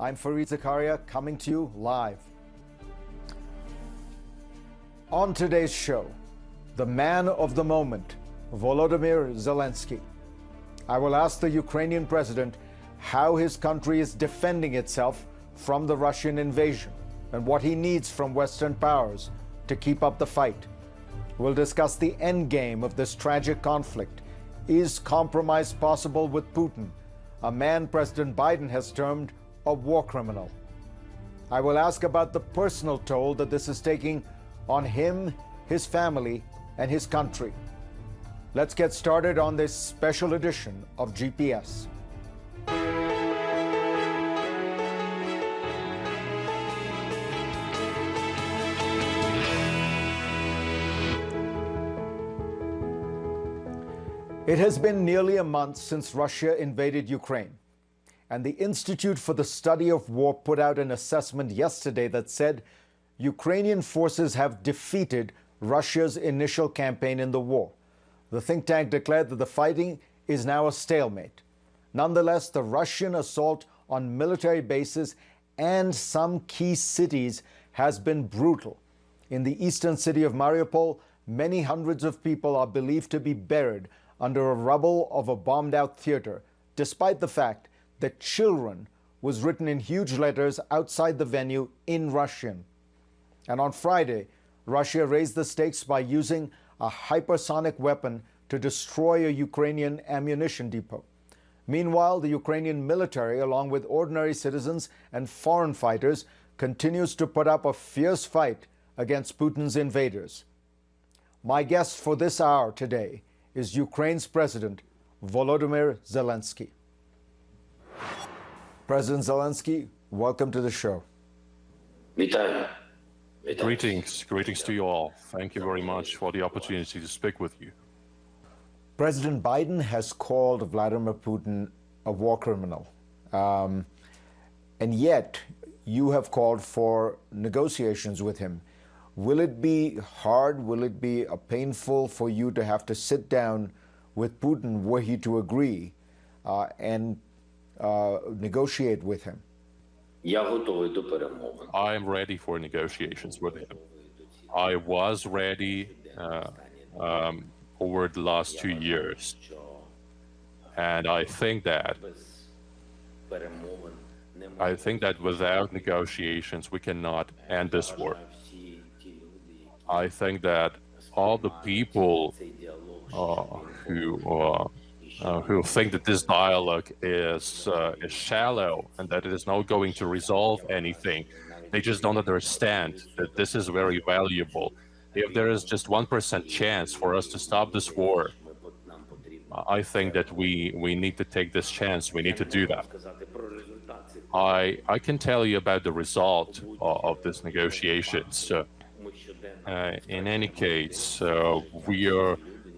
I'm Fareed Zakaria, coming to you live. On today's show, the man of the moment, Volodymyr Zelensky. I will ask the Ukrainian president how his country is defending itself from the Russian invasion and what he needs from Western powers to keep up the fight. We'll discuss the end game of this tragic conflict. Is compromise possible with Putin, a man President Biden has termed a war criminal? I will ask about the personal toll that this is taking on him, his family, and his country. Let's get started on this special edition of GPS. It has been nearly a month since Russia invaded Ukraine, and the Institute for the Study of War put out an assessment yesterday that said Ukrainian forces have defeated Russia's initial campaign in the war. The think tank declared that the fighting is now a stalemate. Nonetheless, the Russian assault on military bases and some key cities has been brutal. In the eastern city of Mariupol, many hundreds of people are believed to be buried under a rubble of a bombed-out theater, despite the fact that children was written in huge letters outside the venue in Russian. And on Friday, Russia raised the stakes by using a hypersonic weapon to destroy a Ukrainian ammunition depot. Meanwhile, the Ukrainian military, along with ordinary citizens and foreign fighters, continues to put up a fierce fight against Putin's invaders. My guest for this hour today is Ukraine's President, Volodymyr Zelensky. President Zelensky, welcome to the show. Вітаю. Greetings to you all. Thank you very much for the opportunity to speak with you. President Biden has called Vladimir Putin a war criminal. And yet, you have called for negotiations with him. Will it be hard, will it be painful for you to have to sit down with Putin were he to agree and negotiate with him? Я готовий до перемовин. I am ready for negotiations with him. I was ready over the last 2 years. And I think that without negotiations, we cannot end this war. I think that all the people who think that this dialogue is shallow and that it is not going to resolve anything, they just don't understand that this is very valuable. If there is just 1% chance for us to stop this war, I think that we need to take this chance. We need to do that. I can tell you about the result of these negotiations. In any case,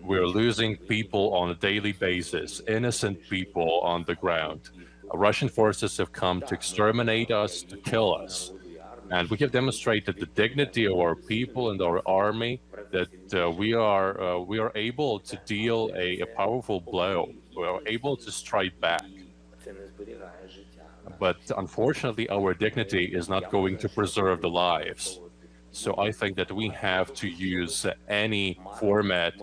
we're losing people on a daily basis, innocent people on the ground. Russian forces have come to exterminate us, to kill us. And we have demonstrated the dignity of our people and our army, that we are able to deal a powerful blow. We are able to strike back. But unfortunately, our dignity is not going to preserve the lives. So I think that we have to use any format,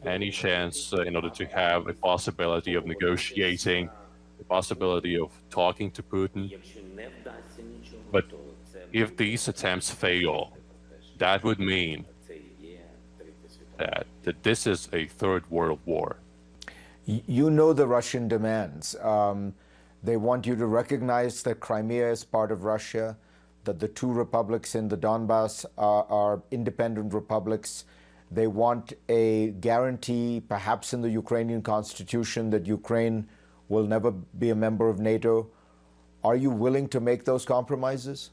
any chance in order to have a possibility of negotiating, the possibility of talking to Putin. But if these attempts fail, that would mean that this is a third world war. You know the Russian demands. They want you to recognize that Crimea is part of Russia, that the two republics in the Donbass are independent republics. They want a guarantee, perhaps in the Ukrainian constitution, that Ukraine will never be a member of NATO. Are you willing to make those compromises?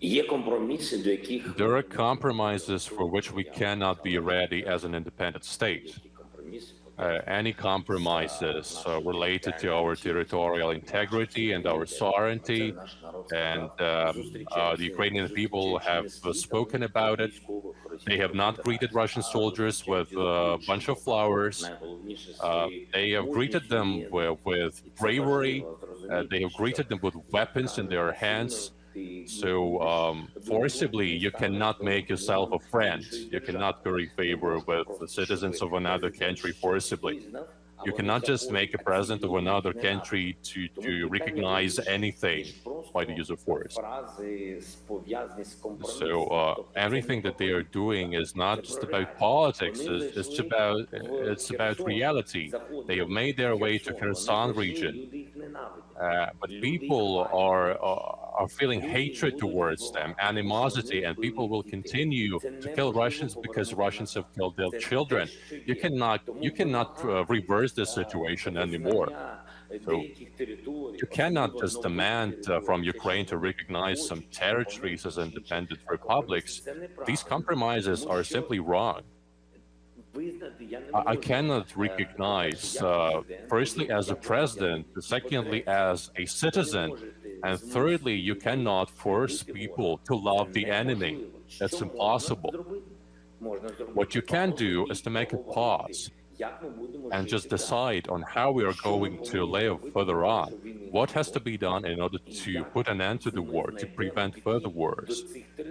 There are compromises for which we cannot be ready as an independent state. Any compromises related to our territorial integrity and our sovereignty, and the Ukrainian people have spoken about it. They have not greeted Russian soldiers with a bunch of flowers. They have greeted them with bravery, They have greeted them with weapons in their hands. So forcibly, you cannot make yourself a friend. You cannot curry favor with the citizens of another country forcibly. You cannot just make a president of another country to recognize anything by the use of force. So everything that they are doing is not just about politics. It's about reality. They have made their way to Kherson region, but people are feeling hatred towards them, animosity, and people will continue to kill Russians because Russians have killed their children. You cannot reverse this situation anymore. So you cannot just demand from Ukraine to recognize some territories as independent republics. These compromises are simply wrong. I cannot recognize, firstly, as a president, secondly, as a citizen, and thirdly, you cannot force people to love the enemy. That's impossible. What you can do is to make a pause and just decide on how we are going to live further on. What has to be done in order to put an end to the war, to prevent further wars,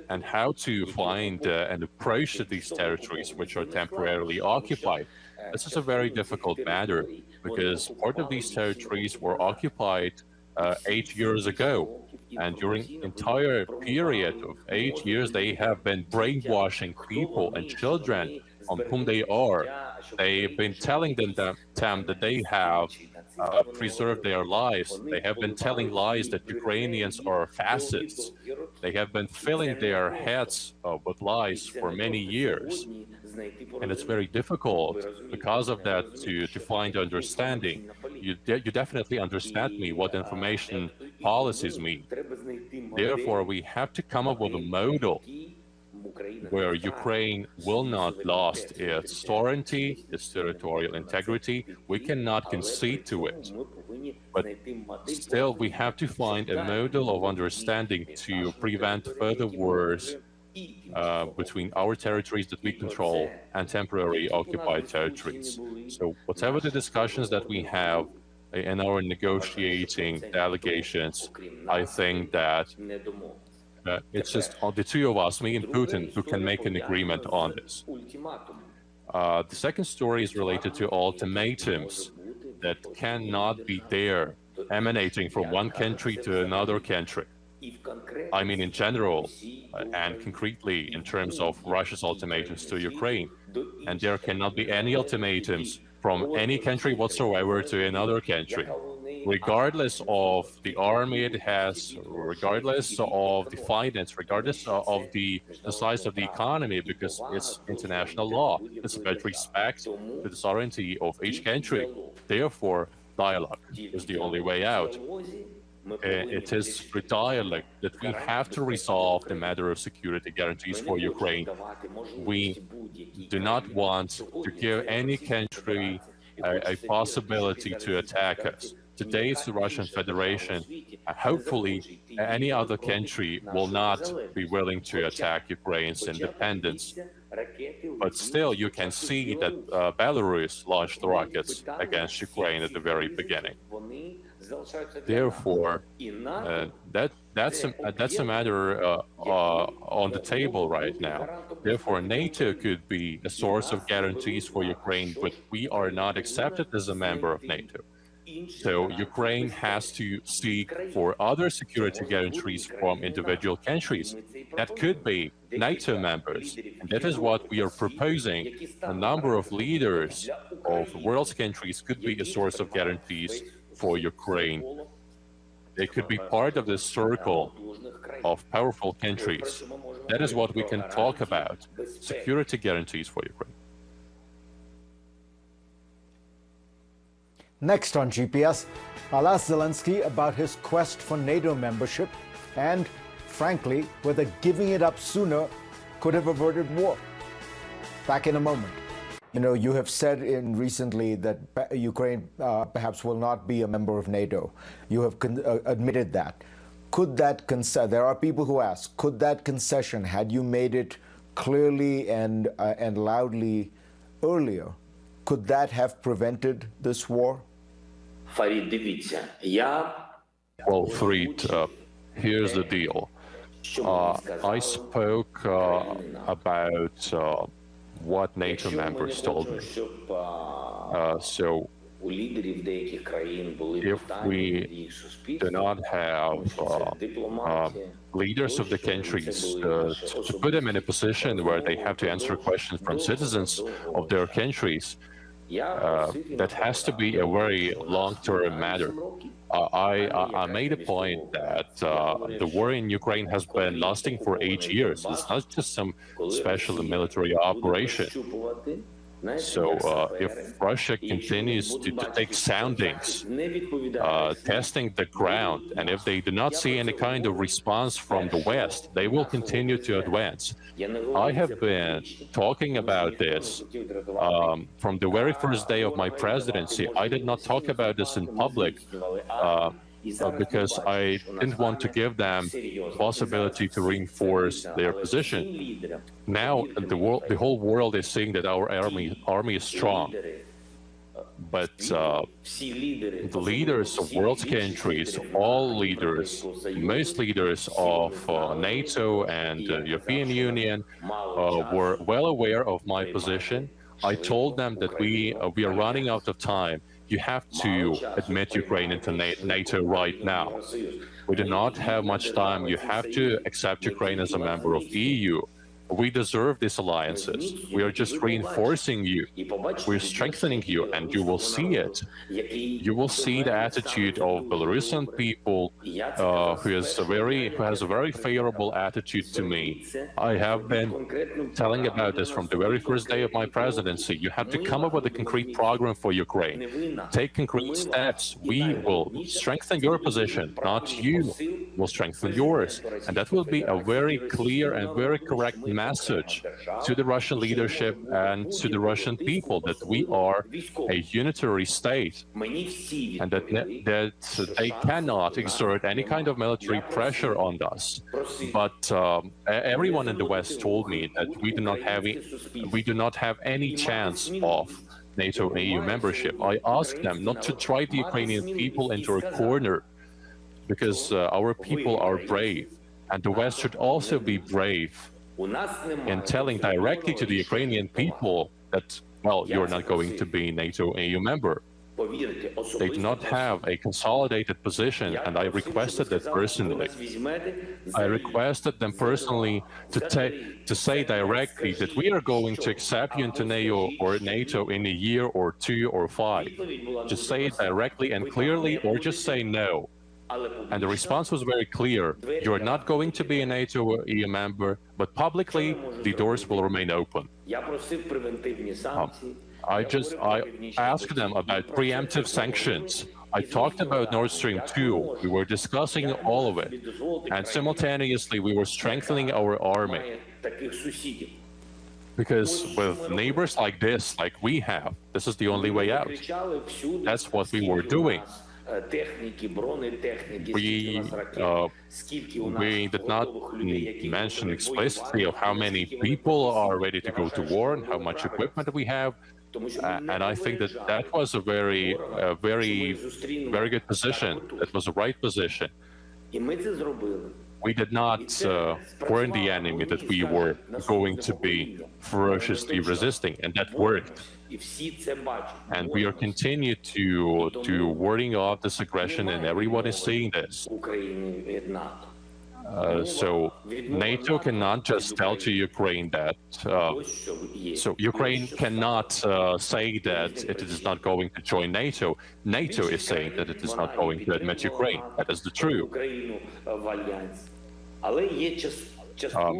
and how to find an approach to these territories which are temporarily occupied. This is a very difficult matter because part of these territories were occupied 8 years ago. And during entire period of 8 years, they have been brainwashing people and children on whom they are. They've been telling them that they have preserved their lives. They have been telling lies that Ukrainians are fascists. They have been filling their heads with lies for many years. And it's very difficult because of that to find understanding. You definitely understand me what information policies mean. Therefore, we have to come up with a model where Ukraine will not lose its sovereignty, its territorial integrity. We cannot concede to it. But still, we have to find a model of understanding to prevent further wars between our territories that we control and temporary occupied territories. So whatever the discussions that we have in our negotiating delegations, I think that it's just the two of us, me and Putin, who can make an agreement on this. The second story is related to ultimatums that cannot be there, emanating from one country to another country. I mean, in general and concretely in terms of Russia's ultimatums to Ukraine. And there cannot be any ultimatums from any country whatsoever to another country, regardless of the army it has, regardless of the finance, regardless of the size of the economy, because it's international law. It's about respect to the sovereignty of each country. Therefore, dialogue is the only way out. It is through dialogue that we have to resolve the matter of security guarantees for Ukraine. We do not want to give any country a possibility to attack us. Today, it's the Russian Federation. Hopefully, any other country will not be willing to attack Ukraine's independence. But still, you can see that Belarus launched rockets against Ukraine at the very beginning. Therefore, that's a matter on the table right now. Therefore, NATO could be a source of guarantees for Ukraine, but we are not accepted as a member of NATO. So Ukraine has to seek for other security guarantees from individual countries. That could be NATO members. And that is what we are proposing. A number of leaders of the world's countries could be a source of guarantees for Ukraine. They could be part of this circle of powerful countries. That is what we can talk about, security guarantees for Ukraine. Next on GPS, I'll ask Zelensky about his quest for NATO membership and, frankly, whether giving it up sooner could have averted war. Back in a moment. You know, you have said recently that Ukraine perhaps will not be a member of NATO. You have admitted that. Could that concession, there are people who ask, could that concession, had you made it clearly and loudly earlier, could that have prevented this war? Фарід, дивіться, я Well, Fried, here's the deal. I spoke about what NATO members told me. So if we do not have leaders of the countries to put them in a position where they have to answer questions from citizens of their countries, that has to be a very long-term matter. I made a point that the war in Ukraine has been lasting for 8 years. It's not just some special military operation. So if Russia continues to take soundings, testing the ground, and if they do not see any kind of response from the West, they will continue to advance. I have been talking about this from the very first day of my presidency. I did not talk about this in public because I didn't want to give them the possibility to reinforce their position. Now the whole world is seeing that our army is strong. But the leaders of world countries, all leaders, most leaders of NATO and European Union were well aware of my position. I told them that we are running out of time. You have to admit Ukraine into NATO right now. We do not have much time. You have to accept Ukraine as a member of EU. We deserve these alliances. We are just reinforcing you. We're strengthening you, and you will see it. You will see the attitude of Belarusian people who has a very favorable attitude to me. I have been telling about this from the very first day of my presidency. You have to come up with a concrete program for Ukraine. Take concrete steps. We will strengthen your position, not you will strengthen yours. And that will be a very clear and very correct message to the Russian leadership and to the Russian people that we are a unitary state and that they cannot exert any kind of military pressure on us. But everyone in the West told me that we do not have any chance of NATO and EU membership. I asked them not to drive the Ukrainian people into a corner because our people are brave, and the West should also be brave in telling directly to the Ukrainian people that, well, you're not going to be NATO EU member. They do not have a consolidated position, and I requested that personally. I requested them personally to say directly that we are going to accept you into NATO in a year or 2 or 5. Just say it directly and clearly, or just say no. And the response was very clear. You're not going to be a NATO EU member, but publicly the doors will remain open. I asked them about preemptive sanctions. I talked about Nord Stream 2. We were discussing all of it. And simultaneously, we were strengthening our army. Because with neighbors like this, like we have, this is the only way out. That's what we were doing. We did not mention explicitly of how many people are ready to go to war and how much equipment we have. And I think that was a very good position. That was the right position. We did not warn the enemy that we were going to be ferociously resisting, and that worked. And we are continue to warding off this aggression, and everyone is seeing this. So NATO cannot just tell to Ukraine that. So Ukraine cannot say that it is not going to join NATO. NATO is saying that it is not going to admit Ukraine. That is the truth.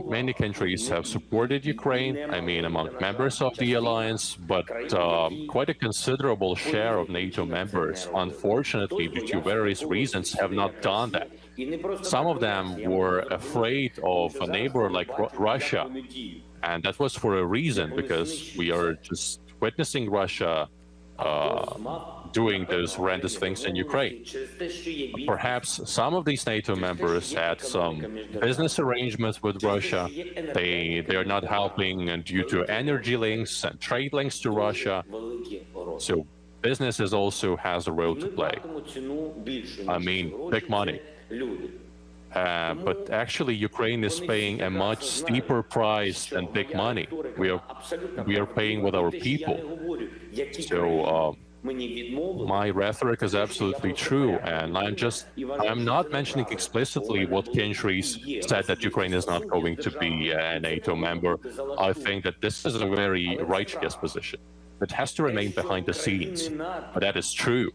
Many countries have supported Ukraine, I mean among members of the alliance, but quite a considerable share of NATO members, unfortunately, due to various reasons, have not done that. Some of them were afraid of a neighbor like Russia, and that was for a reason, because we are just witnessing Russia doing those horrendous things in Ukraine. Perhaps some of these NATO members had some business arrangements with Russia. They are not helping due to energy links and trade links to Russia. So businesses also has a role to play. I mean, big money. But actually, Ukraine is paying a much steeper price than big money. We are paying with our people. So my rhetoric is absolutely true, and I'm not mentioning explicitly what countries said that Ukraine is not going to be a NATO member. I think that this is a very righteous position. It has to remain behind the scenes, but that is true.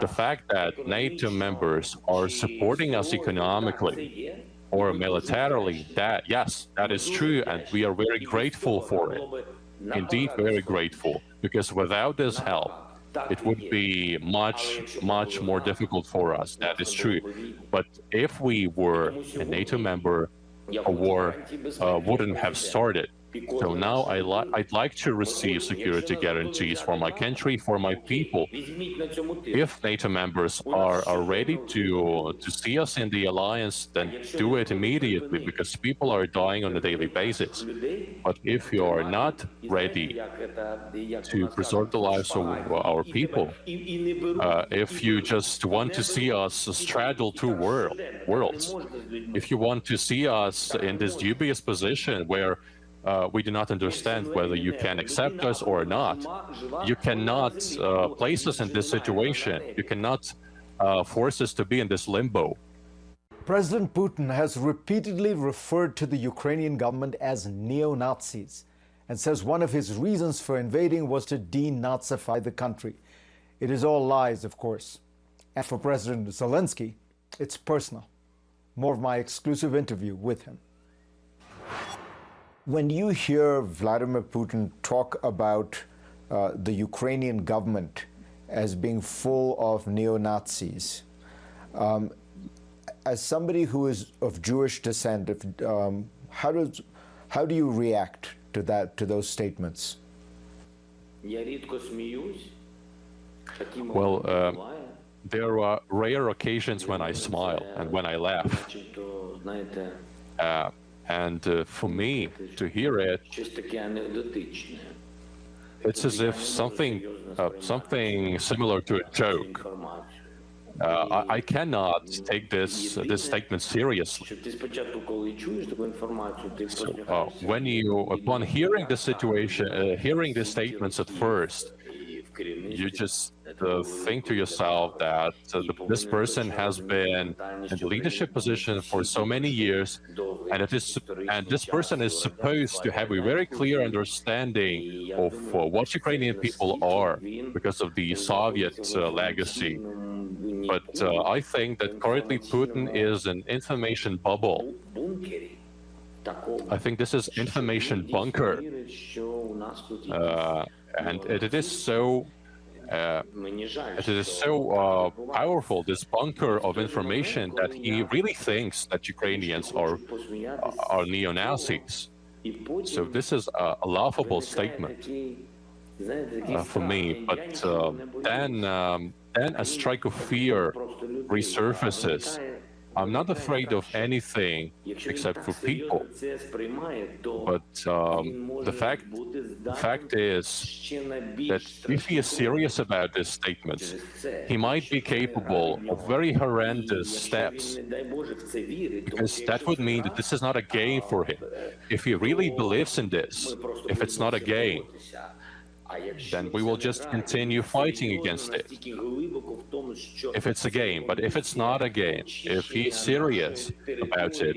The fact that NATO members are supporting us economically or militarily, that is true, and we are very grateful for it. Indeed, very grateful, because without this help, it would be much more difficult for us. That is true. But if we were a NATO member, a war wouldn't have started. So now I'd like to receive security guarantees for my country, for my people. If NATO members are ready to see us in the alliance, then do it immediately, because people are dying on a daily basis. But if you are not ready to preserve the lives of our people, if you just want to see us straddle two worlds, if you want to see us in this dubious position where we do not understand whether you can accept us or not, you cannot place us in this situation. You cannot force us to be in this limbo. President Putin has repeatedly referred to the Ukrainian government as neo-Nazis and says one of his reasons for invading was to denazify the country. It is all lies, of course. And for President Zelensky, it's personal. More of my exclusive interview with him. When you hear Vladimir Putin talk about the Ukrainian government as being full of neo-Nazis, as somebody who is of Jewish descent, how do you react to those statements? Well, there are rare occasions when I smile and when I laugh. And for me to hear it, it's as if something similar to a joke. I cannot take this statement seriously. So, upon hearing the situation, hearing the statements at first, you just think to yourself that this person has been in the leadership position for so many years, and this person is supposed to have a very clear understanding of what Ukrainian people are because of the Soviet legacy. But I think that currently Putin is an information bubble. I think this is information bunker, and it is so powerful, this bunker of information, that he really thinks that Ukrainians are neo-Nazis. So this is a laughable statement for me. But then a strike of fear resurfaces. I'm not afraid of anything except for people. But the fact is that if he is serious about these statements, he might be capable of very horrendous steps, because that would mean that this is not a game for him. If he really believes in this, if it's not a game, then we will just continue fighting against it. If it's a game, but if it's not a game, if he's serious about it,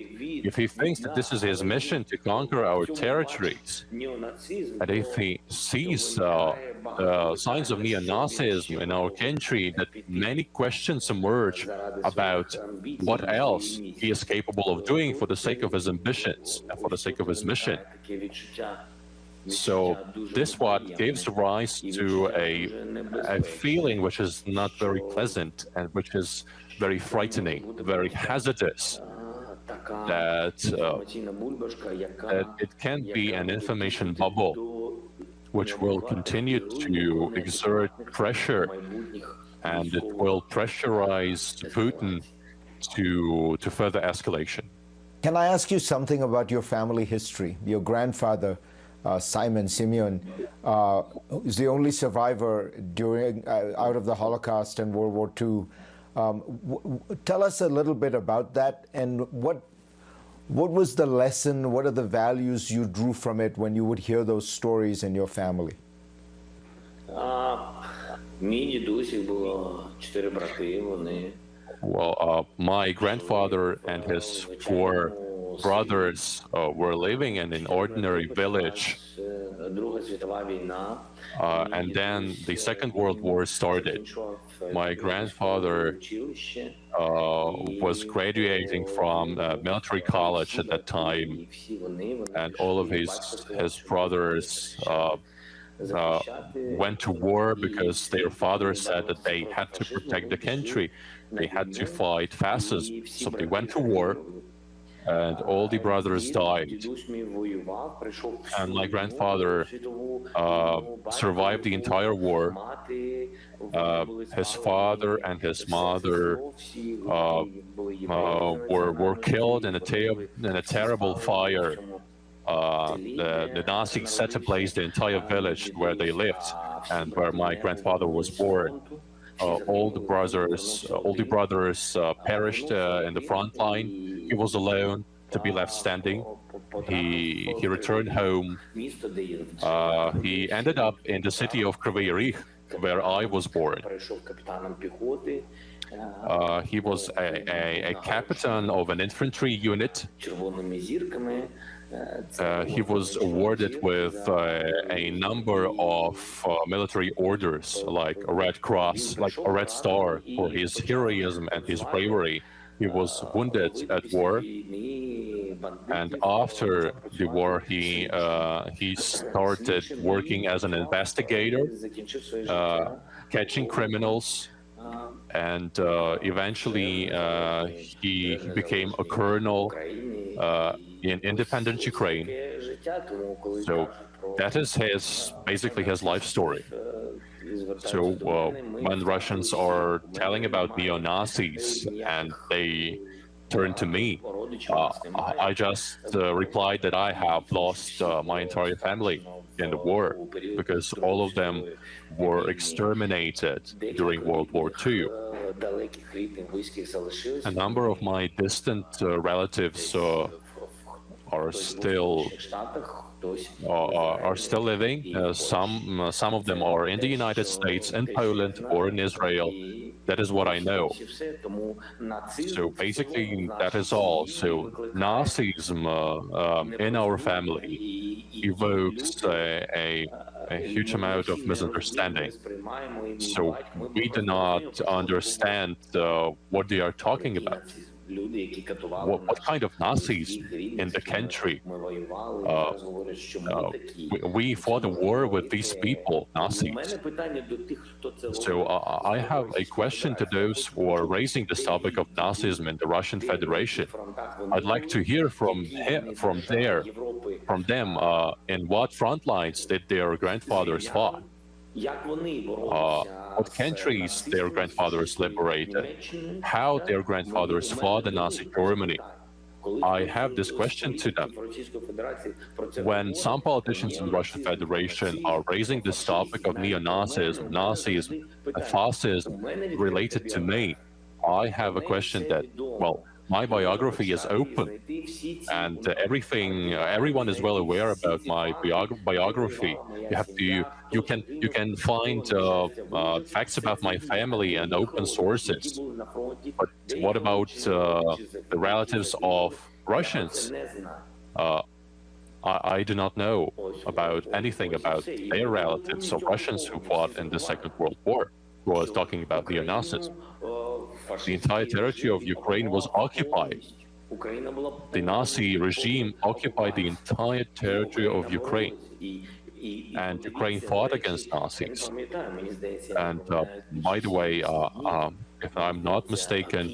if he thinks that this is his mission to conquer our territories, and if he sees signs of neo-Nazism in our country, that many questions emerge about what else he is capable of doing for the sake of his ambitions and for the sake of his mission. So this what gives rise to a feeling which is not very pleasant and which is very frightening, very hazardous, that it can be an information bubble which will continue to exert pressure, and it will pressurize Putin to further escalation. Can I ask you something about your family history? Your grandfather Simeon, who's the only survivor out of the Holocaust and World War II. Tell us a little bit about that, and what was the lesson, what are the values you drew from it when you would hear those stories in your family? Мій дідусів було 4 брати, вони Well, my grandfather and his 4 brothers were living in an ordinary village, Друга світова війна. and then the Second World War started. My grandfather was graduating from military college at that time, and all of his brothers went to war because their father said that they had to protect the country. They had to fight fascism, so they went to war, and all the brothers died. And my grandfather survived the entire war. His father and his mother were killed in a terrible fire. The Nazis set ablaze the entire village where they lived and where my grandfather was born. All the brothers perished in the front line. He was alone to be left standing. He returned home. He ended up in the city of Kryvyi Rih, where I was born. He was a captain of an infantry unit. He was awarded with a number of military orders, like a Red Cross, like a Red Star, for his heroism and his bravery. He was wounded at war, and after the war, he started working as an investigator, catching criminals, and eventually he became a colonel in independent Ukraine. So that is basically his life story. So when Russians are telling about neo-Nazis and they turn to me, I just replied that I have lost my entire family in the war because all of them were exterminated during World War II. A number of my distant relatives are still living. Some of them are in the United States, in Poland, or in Israel. That is what I know. So basically, that is all. So Nazism in our family evokes a huge amount of misunderstanding. So we do not understand what they are talking about. What kind of Nazis in the country? We fought a war with these people, Nazis. So I have a question to those who are raising this topic of Nazism in the Russian Federation. I'd like to hear from them in what front lines did their grandfathers fight? What countries their grandfathers liberated, how their grandfathers fought the Nazi Germany. I have this question to them. When some politicians in the Russian Federation are raising this topic of neo-Nazism, Nazism, and fascism related to me, I have a question that, well, my biography is open, and everyone is well aware about my biography. You can find facts about my family and open sources. But what about the relatives of Russians? I do not know about anything about their relatives of Russians who fought in the Second World War, who was talking about neo-Nazis. The entire territory of Ukraine was occupied. The Nazi regime occupied the entire territory of Ukraine. And Ukraine fought against Nazis. And by the way, if I'm not mistaken,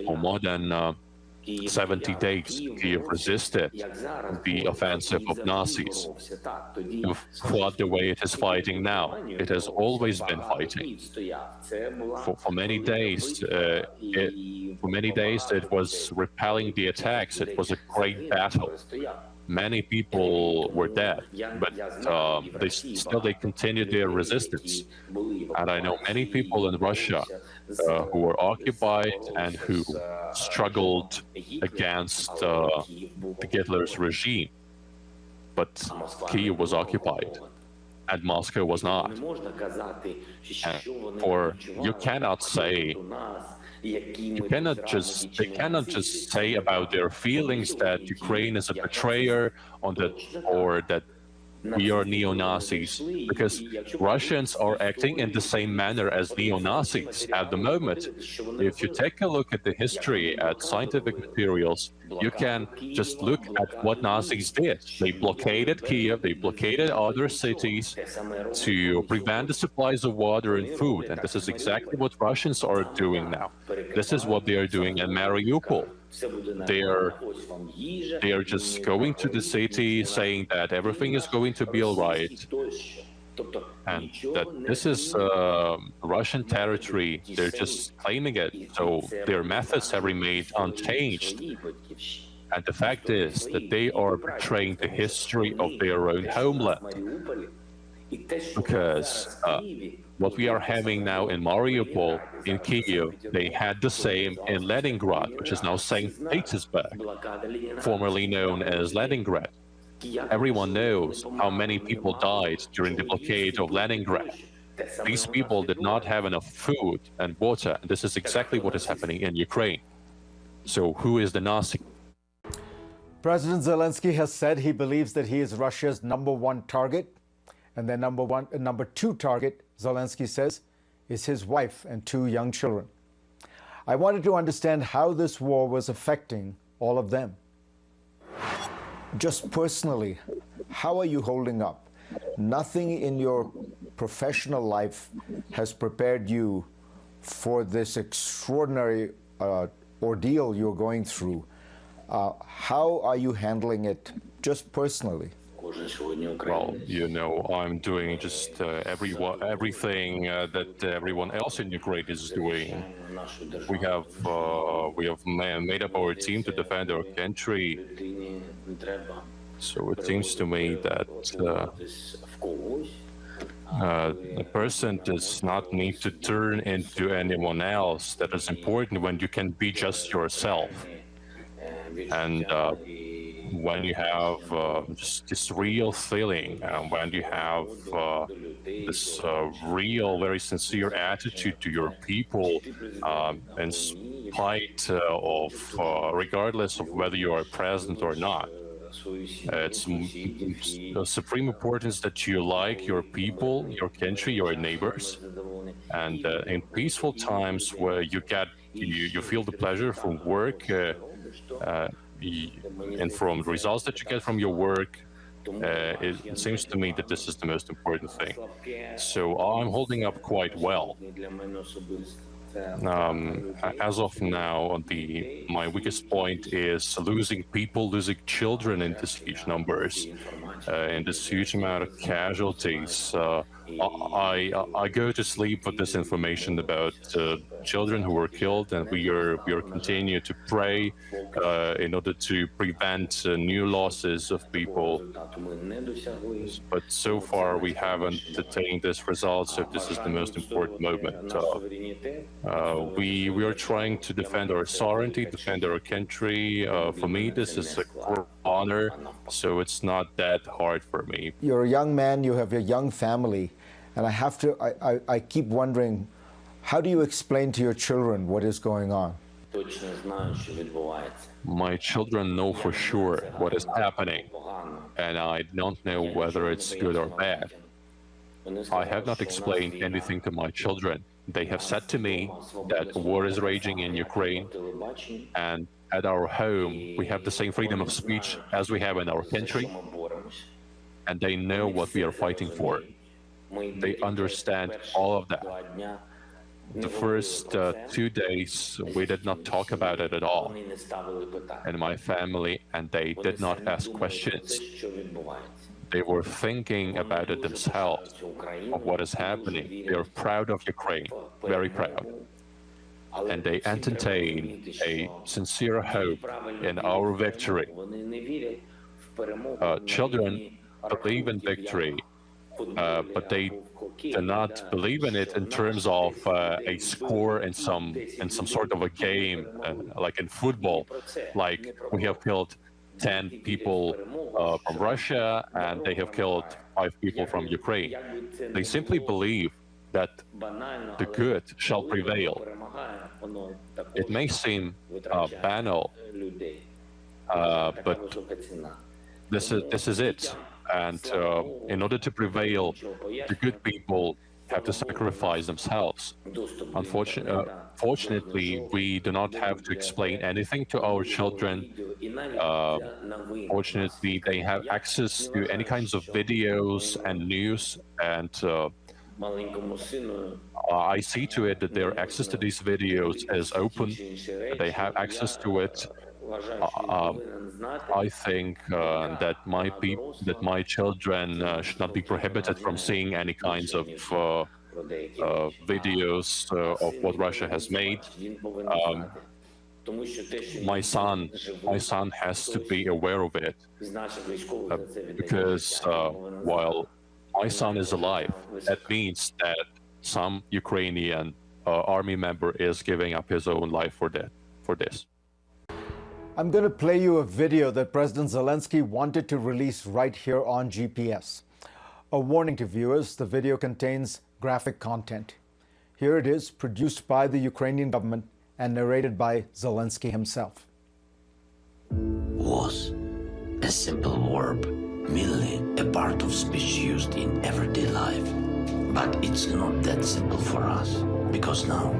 for more than 70 days, Kiev resisted the offensive of Nazis. It fought the way it is fighting now. It has always been fighting. For many days, it was repelling the attacks. It was a great battle. many people were dead, but they continued their resistance. And I know many people in Russia who were occupied and who struggled against the Hitler's regime. But Kyiv was occupied, and Moscow was not. For you cannot say, they cannot just say about their feelings that Ukraine is a betrayer or that we are neo-Nazis, because Russians are acting in the same manner as neo-Nazis at the moment. If you take a look at the history, at scientific materials, you can just look at what Nazis did. They blockaded Kiev, they blockaded other cities to prevent the supplies of water and food, and this is exactly what Russians are doing now. This is what they are doing in Mariupol. They are just going to the city saying that everything is going to be all right, and that this is Russian territory. They're just claiming it, so their methods have remained unchanged. And the fact is that they are betraying the history of their own homeland, because what we are having now in Mariupol, in Kyiv, they had the same in Leningrad, which is now St. Petersburg, formerly known as Leningrad. Everyone knows how many people died during the blockade of Leningrad. These people did not have enough food and water, and this is exactly what is happening in Ukraine. So who is the Nazi? President Zelensky has said he believes that he is Russia's #1 target, and their number two target, Zelensky says, is his wife and 2 young children. I wanted to understand how this war was affecting all of them. Just personally, how are you holding up? Nothing in your professional life has prepared you for this extraordinary ordeal you're going through. How are you handling it just personally? Well, you know, I'm doing just everything that everyone else in Ukraine is doing. We have made up our team to defend our country. So it seems to me that a person does not need to turn into anyone else. That is important when you can be just yourself. And when you have just this real feeling, when you have this real, very sincere attitude to your people, in spite of, regardless of whether you are present or not, it's of supreme importance that you like your people, your country, your neighbors, and in peaceful times where you feel the pleasure from work. And from the results that you get from your work, it seems to me that this is the most important thing. So I'm holding up quite well. As of now, my weakest point is losing people, losing children in these huge numbers, in this huge amount of casualties. I go to sleep with this information about children who were killed, and we are continue to pray in order to prevent new losses of people. But so far we haven't attained this result, so this is the most important moment. We are trying to defend our sovereignty, defend our country. For me, this is a great honor, so it's not that hard for me. You're a young man, you have a young family, and I keep wondering, how do you explain to your children what is going on? My children know for sure what is happening, and I don't know whether it's good or bad. I have not explained anything to my children. They have said to me that war is raging in Ukraine, and at our home we have the same freedom of speech as we have in our country, and they know what we are fighting for. They understand all of that. The first 2 days, we did not talk about it at all in my family, and they did not ask questions. They were thinking about it themselves, of what is happening. They are proud of Ukraine, very proud. And they entertain a sincere hope in our victory. children believe in victory, but they do not believe in it in terms of a score in some sort of a game, like in football. Like we have killed 10 people from Russia, and they have killed 5 people from Ukraine. They simply believe that the good shall prevail. It may seem banal, but this is it. And in order to prevail, the good people have to sacrifice themselves. Fortunately, we do not have to explain anything to our children. Fortunately, they have access to any kinds of videos and news, and I see to it that their access to these videos is open. They have access to it. I think that my children should not be prohibited from seeing any kinds of videos of what Russia has made. My son has to be aware of it, because while my son is alive, that means that some Ukrainian army member is giving up his own life for this. I'm going to play you a video that President Zelensky wanted to release right here on GPS. A warning to viewers, the video contains graphic content. Here it is, produced by the Ukrainian government and narrated by Zelensky himself. Was a simple verb, merely a part of speech used in everyday life. But it's not that simple for us, because now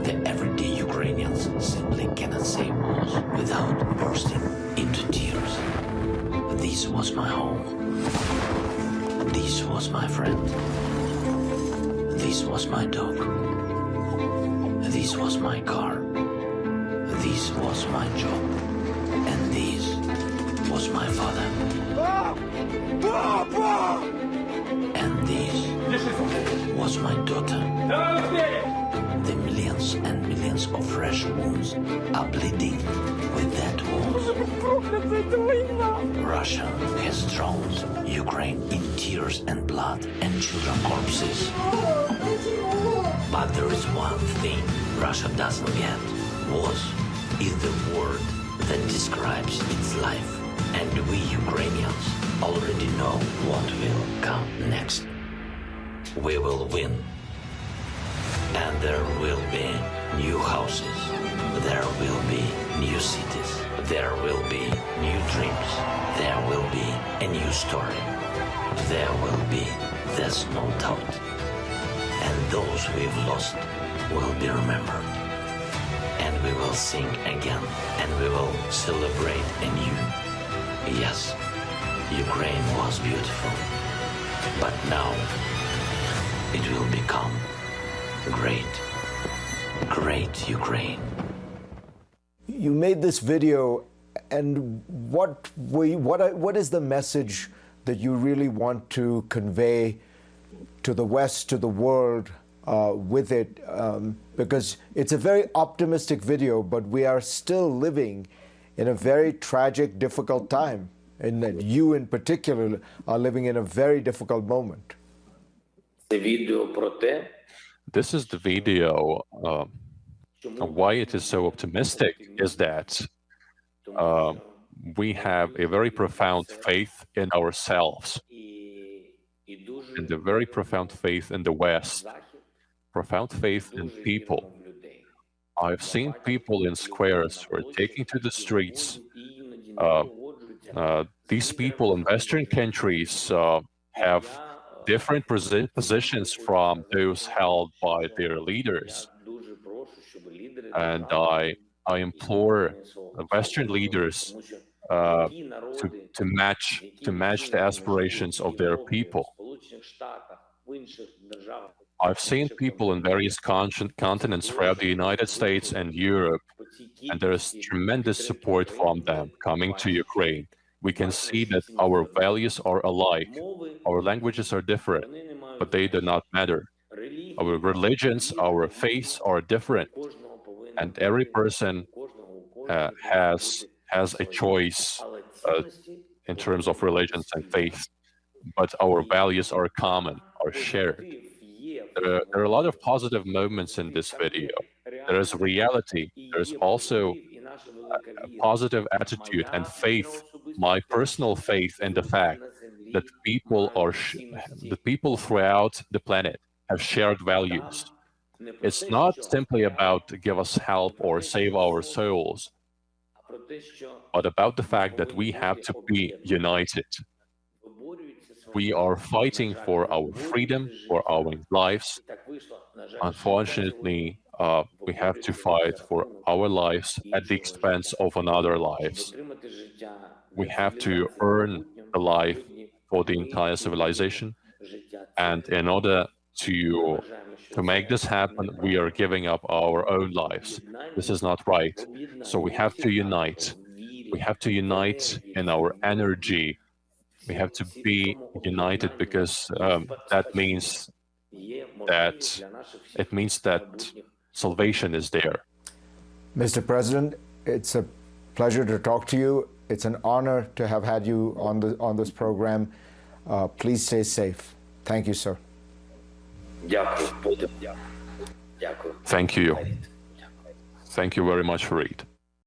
the everyday Ukrainians simply cannot say was without bursting into tears. This was my home. This was my friend. This was my dog. This was my car. This was my job. And this was my father. And this was my daughter. The millions and millions of fresh wounds are bleeding with that wounds. Russia has drowned Ukraine in tears and blood and children corpses. But there is one thing Russia doesn't get. Was is the word that describes its life. And we Ukrainians already know what will come next. We will win. And there will be new houses, there will be new cities, there will be new dreams, there will be a new story, there will be, there's no doubt. And those we've lost will be remembered. And we will sing again, and we will celebrate anew. Yes, Ukraine was beautiful, but now it will become great, great Ukraine. You made this video, and what is the message that you really want to convey to the West, to the world with it? Because it's a very optimistic video, but we are still living in a very tragic, difficult time, and that you in particular are living in a very difficult moment. This is the video. Why it is so optimistic is that we have a very profound faith in ourselves, and a very profound faith in the West, profound faith in people. I've seen people in squares who are taking to the streets. These people in Western countries have different positions from those held by their leaders. And I implore Western leaders to match the aspirations of their people. I've seen people in various continents throughout the United States and Europe, and there is tremendous support from them coming to Ukraine. We can see that our values are alike. Our languages are different, but they do not matter. Our religions, our faiths are different, and every person has a choice in terms of religions and faith, but our values are common, are shared. There are a lot of positive moments in this video. There is reality. There's also a positive attitude and faith, my personal faith in the fact that people throughout the planet have shared values. It's not simply about to give us help or save our souls, but about the fact that we have to be united. We are fighting for our freedom, for our lives. Unfortunately, we have to fight for our lives at the expense of another lives. We have to earn a life for the entire civilization, and in order to make this happen, we are giving up our own lives. This is not right. So we have to unite. We have to unite in our energy. We have to be united because that means that salvation is there. Mr. President, it's a pleasure to talk to you. It's an honor to have had you on this program. Please stay safe. Thank you, sir. Дякую. Дякую. Thank you. Thank you very much, Reed.